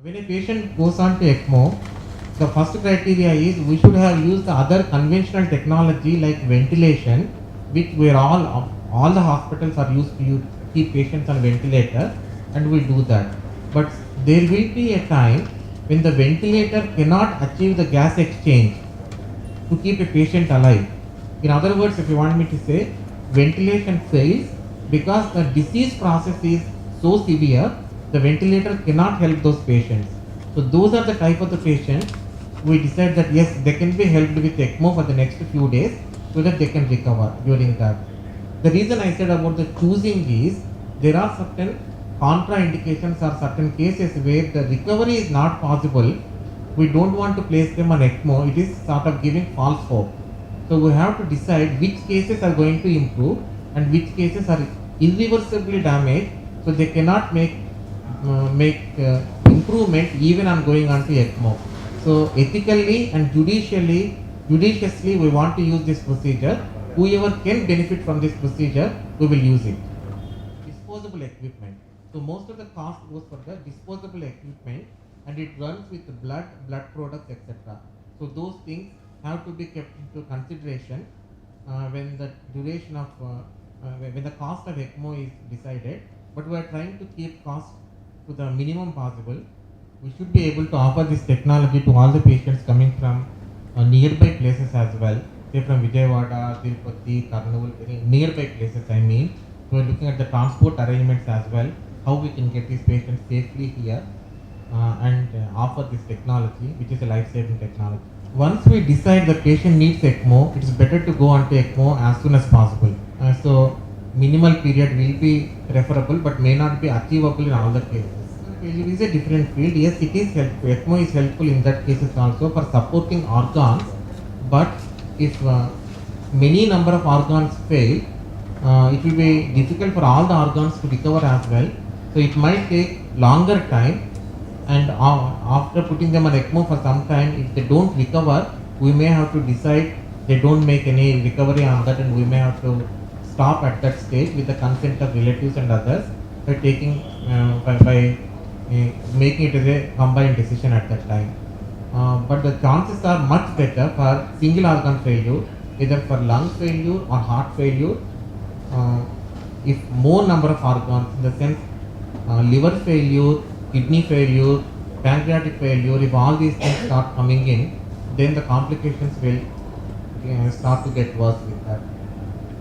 When a patient goes on to ECMO, the first criteria is we should have used the other conventional technology like ventilation, which where all the hospitals are used to keep patients on ventilator, and we do that. But there will be a time when the ventilator cannot achieve the gas exchange to keep a patient alive. In other words, if you want me to say, ventilation fails because the disease process is so severe, the ventilator cannot help those patients. So those are the type of the patients we decide that yes, they can be helped with ECMO for the next few days so that they can recover during that. The reason I said about the choosing is there are certain contraindications or certain cases where the recovery is not possible. We don't want to place them on ECMO. It is sort of giving false hope. So we have to decide which cases are going to improve and which cases are irreversibly damaged, so they cannot make improvement even on going on to ECMO. So ethically and judiciously, we want to use this procedure. Whoever can benefit from this procedure, we will use it. Disposable equipment. So most of the cost goes for the disposable equipment, and it runs with the blood products, etc. So those things have to be kept into consideration when the duration of when the cost of ECMO is decided. But we are trying to keep cost to the minimum possible. We should be able to offer this technology to all the patients coming from nearby places as well, say from Vijayawada, Tirupati, Karnool, nearby places I mean. We are looking at the transport arrangements as well, how we can get these patients safely here and offer this technology, which is a life-saving technology. Once we decide the patient needs ECMO, it is better to go on to ECMO as soon as possible. So minimal period will be preferable, but may not be achievable in all the cases. It is a different field. Yes, it is helpful. ECMO is helpful in that cases also for supporting organs. But if many number of organs fail, it will be difficult for all the organs to recover as well. So it might take longer time, and after putting them on ECMO for some time, if they don't recover, we may have to decide they don't make any recovery on that, and we may have to stop at that stage with the consent of relatives and others by taking by making it as a combined decision at that time. But the chances are much better for single organ failure, either for lung failure or heart failure. If more number of organs, in the sense liver failure, kidney failure, pancreatic failure, if all these things start coming in, then the complications will start to get worse with that.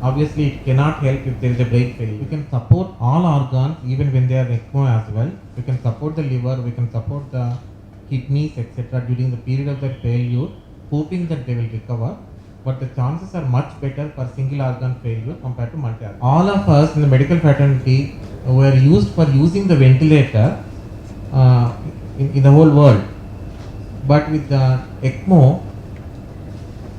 Obviously, it cannot help if there is a brain failure. We can support all organs even when they are ECMO as well. We can support the liver, we can support the kidneys, etc. during the period of their failure, hoping that they will recover. But the chances are much better for single organ failure compared to multi-organ. All of us in the medical fraternity were used for using the ventilator in the whole world. But with the ECMO,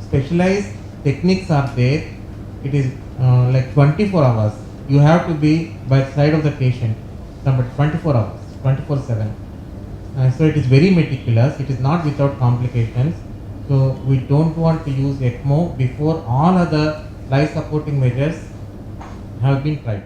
specialized techniques are there. It is like 24 hours. You have to be by the side of the patient, but 24 hours, 24/7. So it is very meticulous. It is not without complications. So we don't want to use ECMO before all other life supporting measures have been tried.